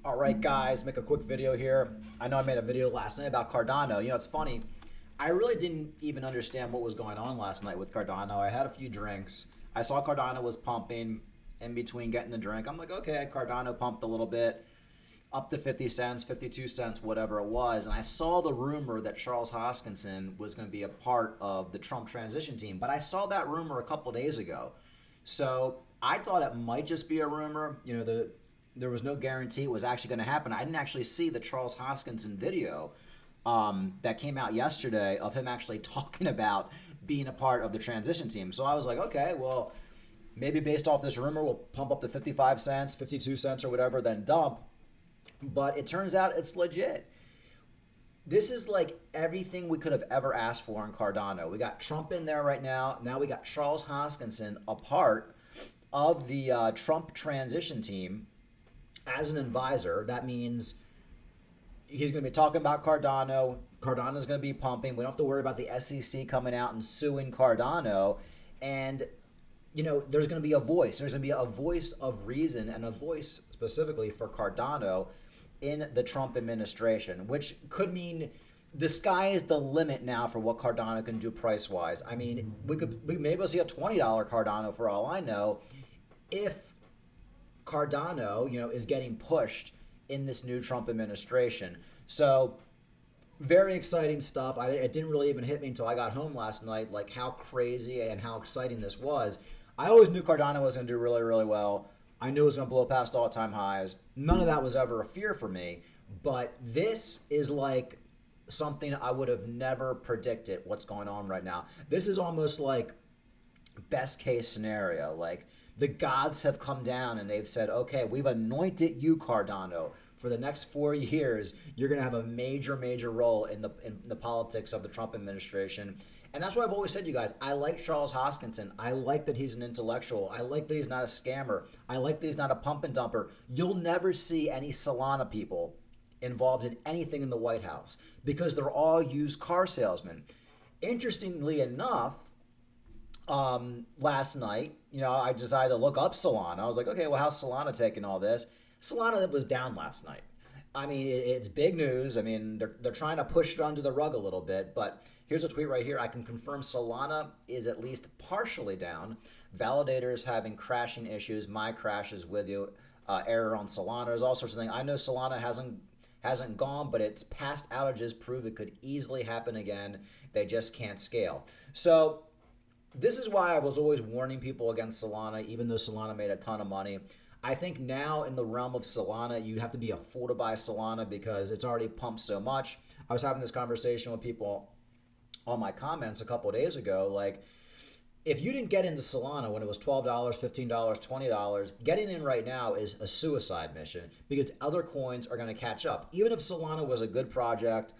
All right, guys, make a quick video here. I know I made a video last night about Cardano. You know, it's funny. I really didn't even understand what was going on last night with Cardano. I had a few drinks. I saw Cardano was pumping in between getting a drink. I'm like, okay, Cardano pumped a little bit, up to 50 cents, 52 cents, whatever it was. And I saw the rumor that Charles Hoskinson was going to be a part of the Trump transition team. But I saw that rumor a couple days ago. So I thought it might just be a rumor. You know, there was no guarantee it was actually going to happen. I didn't actually see the Charles Hoskinson video that came out yesterday of him actually talking about being a part of the transition team. So I was like, okay, well, maybe based off this rumor, we'll pump up to 55 cents, 52 cents or whatever, then dump. But it turns out it's legit. This is like everything we could have ever asked for in Cardano. We got Trump in there right now. Now we got Charles Hoskinson, a part of the Trump transition team as an advisor. That means he's going to be talking about Cardano. Cardano's going to be pumping. We don't have to worry about the SEC coming out and suing Cardano. And, you know, there's going to be a voice. There's going to be a voice of reason and a voice specifically for Cardano in the Trump administration, which could mean the sky is the limit now for what Cardano can do price-wise. I mean, we maybe see a $20 Cardano for all I know if Cardano, you know, is getting pushed in this new Trump administration. So very exciting stuff. It didn't really even hit me until I got home last night, like how crazy and how exciting this was. I always knew Cardano was going to do really, really well. I knew it was going to blow past all-time highs. None of that was ever a fear for me. But this is like something I would have never predicted what's going on right now. This is almost like best case scenario. Like the gods have come down and they've said, okay, we've anointed you, Cardano. For the next 4 years, you're going to have a major, major role in the politics of the Trump administration. And that's what I've always said, you guys. I like Charles Hoskinson. I like that he's an intellectual. I like that he's not a scammer. I like that he's not a pump and dumper. You'll never see any Solana people involved in anything in the White House because they're all used car salesmen. Interestingly enough, last night, you know, I decided to look up Solana. I was like, okay, well, how's Solana taking all this? Solana was down last night. I mean, it's big news. I mean, they're trying to push it under the rug a little bit, but here's a tweet right here. I can confirm Solana is at least partially down. Validators having crashing issues. My crash is with you. Error on Solana. There's all sorts of things. I know Solana hasn't gone, but its past outages prove it could easily happen again. They just can't scale. So this is why I was always warning people against Solana, even though Solana made a ton of money. I think now in the realm of Solana, you have to be a fool to buy Solana because it's already pumped so much. I was having this conversation with people on my comments a couple of days ago. Like, if you didn't get into Solana when it was $12, $15, $20, getting in right now is a suicide mission because other coins are going to catch up. Even if Solana was a good project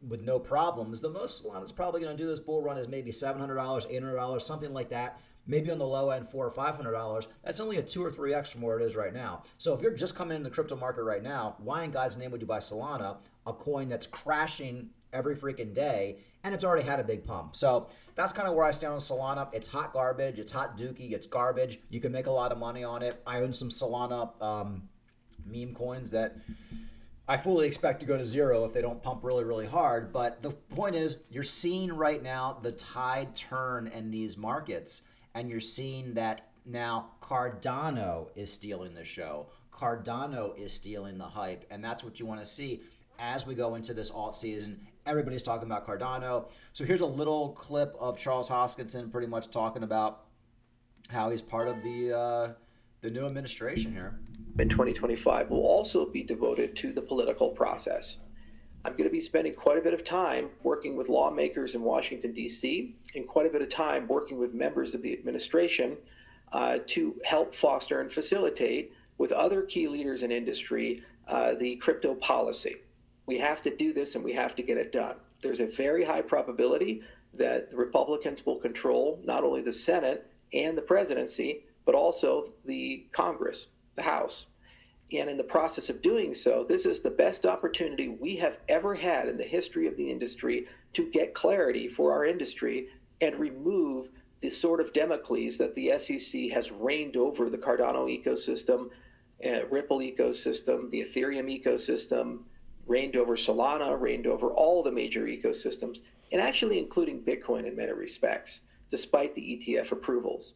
with no problems, the most Solana's probably going to do this bull run is maybe $700, $800, something like that. Maybe on the low end, $400 or $500. That's only a 2 or 3x from where it is right now. So if you're just coming into the crypto market right now, why in God's name would you buy Solana, a coin that's crashing every freaking day, and it's already had a big pump? So that's kind of where I stand on Solana. It's hot garbage. It's hot dookie. It's garbage. You can make a lot of money on it. I own some Solana meme coins that I fully expect to go to zero if they don't pump really, really hard. But the point is, you're seeing right now the tide turn in these markets. And you're seeing that now Cardano is stealing the show. Cardano is stealing the hype. And that's what you want to see as we go into this alt season. Everybody's talking about Cardano. So here's a little clip of Charles Hoskinson pretty much talking about how he's part of the new administration here. In 2025 will also be devoted to the political process. I'm going to be spending quite a bit of time working with lawmakers in Washington, D.C., and quite a bit of time working with members of the administration to help foster and facilitate with other key leaders in industry the crypto policy. We have to do this and we have to get it done. There's a very high probability that the Republicans will control not only the Senate and the presidency, but also the Congress, the House. And in the process of doing so, this is the best opportunity we have ever had in the history of the industry to get clarity for our industry and remove the sort of Damocles that the SEC has reigned over the Cardano ecosystem Ripple ecosystem, the Ethereum ecosystem, reigned over Solana, reigned over all the major ecosystems, and actually including Bitcoin in many respects, despite the ETF approvals.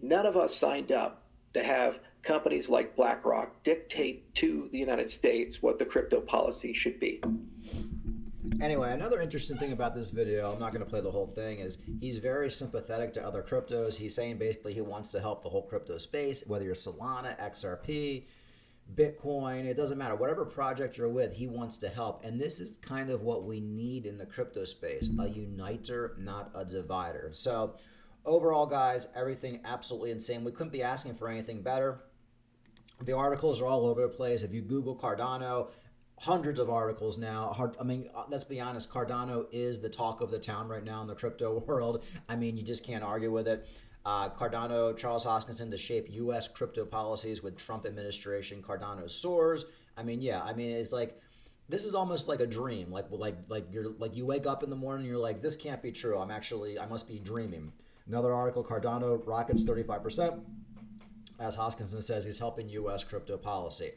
None of us signed up to have companies like BlackRock dictate to the United States what the crypto policy should be. Anyway, another interesting thing about this video, I'm not going to play the whole thing, is he's very sympathetic to other cryptos. He's saying basically he wants to help the whole crypto space, whether you're Solana, XRP, Bitcoin, it doesn't matter. Whatever project you're with, he wants to help. And this is kind of what we need in the crypto space, a uniter, not a divider. So overall, guys, everything absolutely insane. We couldn't be asking for anything better. The articles are all over the place. If you Google Cardano, hundreds of articles now. I mean, let's be honest, Cardano is the talk of the town right now in the crypto world. I mean, you just can't argue with it. Cardano, Charles Hoskinson to shape U.S. crypto policies with Trump administration. Cardano soars. I mean, yeah. I mean, it's like this is almost like a dream. Like you wake up in the morning, and you're like, this can't be true. I must be dreaming. Another article: Cardano rockets 35%. As Hoskinson says, he's helping U.S. crypto policy.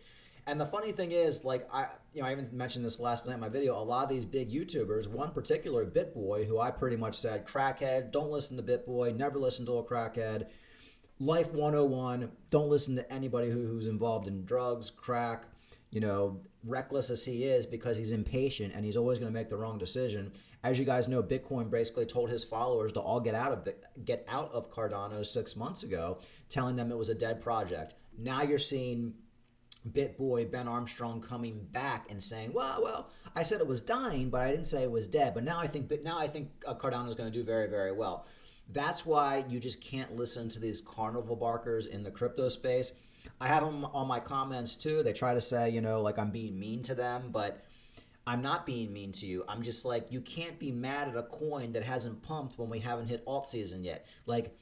And the funny thing is, like, I even mentioned this last night in my video, a lot of these big YouTubers, one particular BitBoy, who I pretty much said, crackhead, don't listen to BitBoy, never listen to a crackhead. Life 101, don't listen to anybody who's involved in drugs, crack, reckless as he is, because he's impatient and he's always going to make the wrong decision. As you guys know, Bitcoin basically told his followers to all get out of Cardano 6 months ago, telling them it was a dead project. Now you're seeing BitBoy Ben Armstrong coming back and saying, well, I said it was dying, but I didn't say it was dead. But now I think Cardano is going to do very, very well. That's why you just can't listen to these carnival barkers in the crypto space. I have them on my comments too. They try to say, like I'm being mean to them, but I'm not being mean to you. I'm just like, you can't be mad at a coin that hasn't pumped when we haven't hit alt season yet. Like,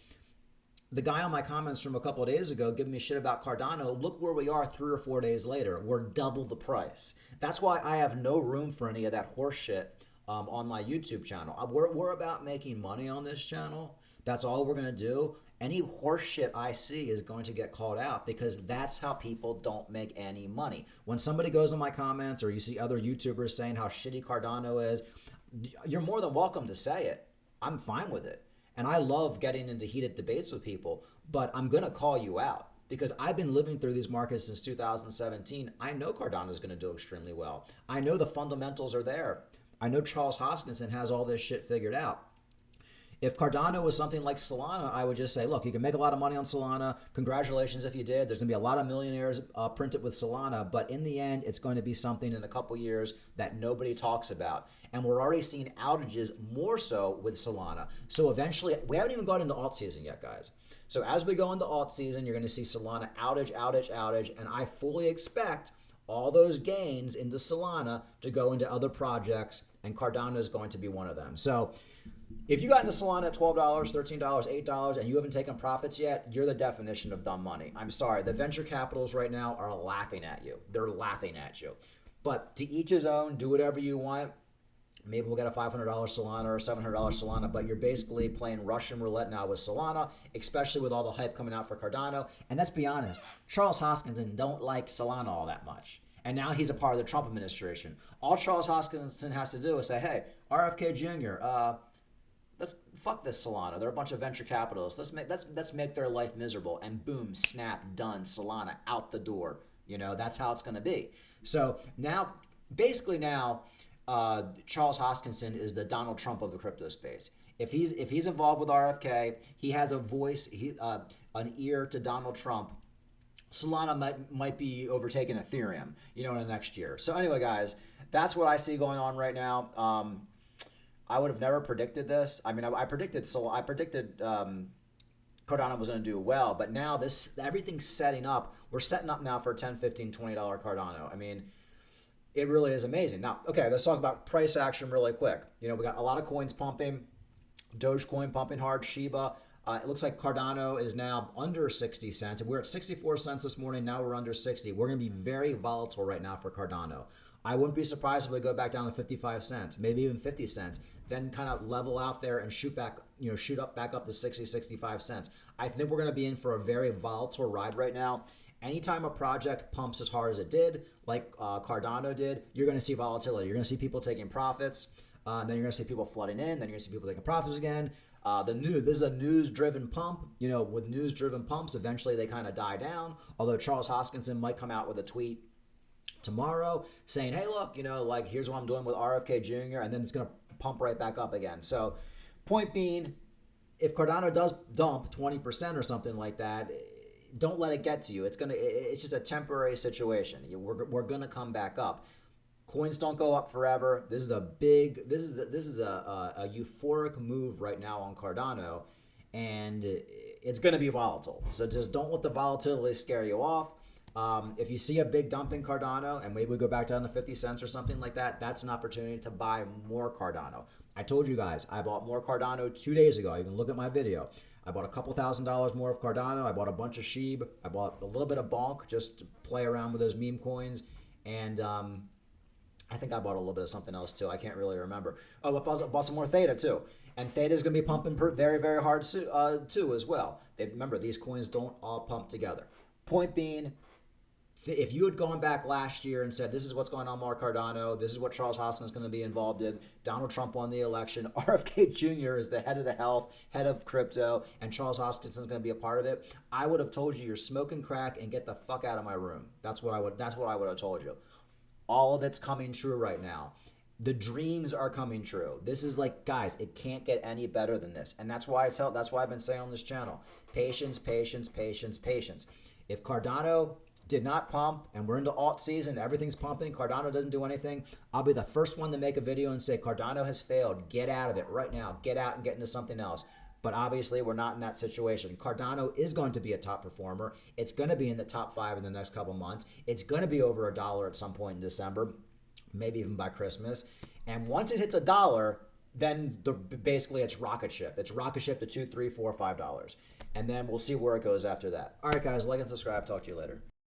the guy on my comments from a couple of days ago giving me shit about Cardano, look where we are 3 or 4 days later. We're double the price. That's why I have no room for any of that horse shit on my YouTube channel. We're about making money on this channel. That's all we're going to do. Any horse shit I see is going to get called out, because that's how people don't make any money. When somebody goes in my comments or you see other YouTubers saying how shitty Cardano is, you're more than welcome to say it. I'm fine with it. And I love getting into heated debates with people, but I'm going to call you out because I've been living through these markets since 2017. I know Cardano is going to do extremely well. I know the fundamentals are there. I know Charles Hoskinson has all this shit figured out. If Cardano was something like Solana, I would just say, look, you can make a lot of money on Solana. Congratulations if you did. There's going to be a lot of millionaires printed with Solana, but in the end, it's going to be something in a couple years that nobody talks about. And we're already seeing outages more so with Solana. So eventually, we haven't even gone into alt season yet, guys. So as we go into alt season, you're going to see Solana outage, and I fully expect all those gains into Solana to go into other projects, and Cardano is going to be one of them. So if you got into Solana at $12, $13, $8, and you haven't taken profits yet, you're the definition of dumb money. I'm sorry. The venture capitals right now are laughing at you. They're laughing at you. But to each his own, do whatever you want. Maybe we'll get a $500 Solana or $700 Solana, but you're basically playing Russian roulette now with Solana, especially with all the hype coming out for Cardano. And let's be honest, Charles Hoskinson don't like Solana all that much. And now he's a part of the Trump administration. All Charles Hoskinson has to do is say, hey, RFK Jr., let's fuck this Solana. They're a bunch of venture capitalists. Let's make their life miserable. And boom, snap, done. Solana out the door. That's how it's going to be. So now, basically now, Charles Hoskinson is the Donald Trump of the crypto space. If he's involved with RFK, he has a voice, an ear to Donald Trump. Solana might be overtaking Ethereum, in the next year. So anyway, guys, that's what I see going on right now. I would have never predicted this. I mean, I predicted Cardano was going to do well, but now everything's setting up. We're setting up now for a $10, $15, $20 Cardano. I mean, it really is amazing. Now, okay, let's talk about price action really quick. We got a lot of coins pumping. Dogecoin pumping hard. Shiba. It looks like Cardano is now under 60 cents. We're at 64 cents this morning. Now we're under 60. We're going to be very volatile right now for Cardano. I wouldn't be surprised if we go back down to 55 cents, maybe even 50 cents, then kind of level out there and shoot back up to 60, 65 cents. I think we're going to be in for a very volatile ride right now. Anytime a project pumps as hard as it did, like Cardano did, you're going to see volatility. You're going to see people taking profits. Then you're going to see people flooding in. Then you're going to see people taking profits again. This is a news-driven pump. You know, with news-driven pumps, eventually they kind of die down. Although Charles Hoskinson might come out with a tweet tomorrow saying, hey, look, you know, like, here's what I'm doing with RFK Jr., and then it's going to pump right back up again. So, point being, if Cardano does dump 20% or something like that, don't let it get to you. It's just a temporary situation. We're gonna come back up. Coins don't go up forever. This is a euphoric move right now on Cardano, and it's gonna be volatile. So just don't let the volatility scare you off. If you see a big dump in Cardano, and maybe we go back down to 50 cents or something like that, that's an opportunity to buy more Cardano. I told you guys, I bought more Cardano 2 days ago. You can look at my video. I bought a couple $1,000s more of Cardano. I bought a bunch of Sheeb. I bought a little bit of Bonk just to play around with those meme coins. And I think I bought a little bit of something else too. I can't really remember. Oh, I bought some more Theta too. And Theta is going to be pumping very, very hard too as well. Remember, these coins don't all pump together. Point being, if you had gone back last year and said, this is what's going on with Cardano, this is what Charles Hoskinson is going to be involved in, Donald Trump won the election, RFK Jr. is the head of the health, head of crypto, and Charles Hoskinson is going to be a part of it, I would have told you you're smoking crack and get the fuck out of my room. That's what I would have told you. All of it's coming true right now. The dreams are coming true. This is like, guys, it can't get any better than this. And that's why I've been saying on this channel, patience, patience, patience, patience. If Cardano did not pump, and we're into alt season, everything's pumping, Cardano doesn't do anything, I'll be the first one to make a video and say, Cardano has failed. Get out of it right now. Get out and get into something else. But obviously, we're not in that situation. Cardano is going to be a top performer. It's going to be in the top 5 in the next couple months. It's going to be over $1 at some point in December, maybe even by Christmas. And once it hits $1, then basically it's rocket ship. It's rocket ship to $2, $3, $4, $5. And then we'll see where it goes after that. All right, guys, like and subscribe. Talk to you later.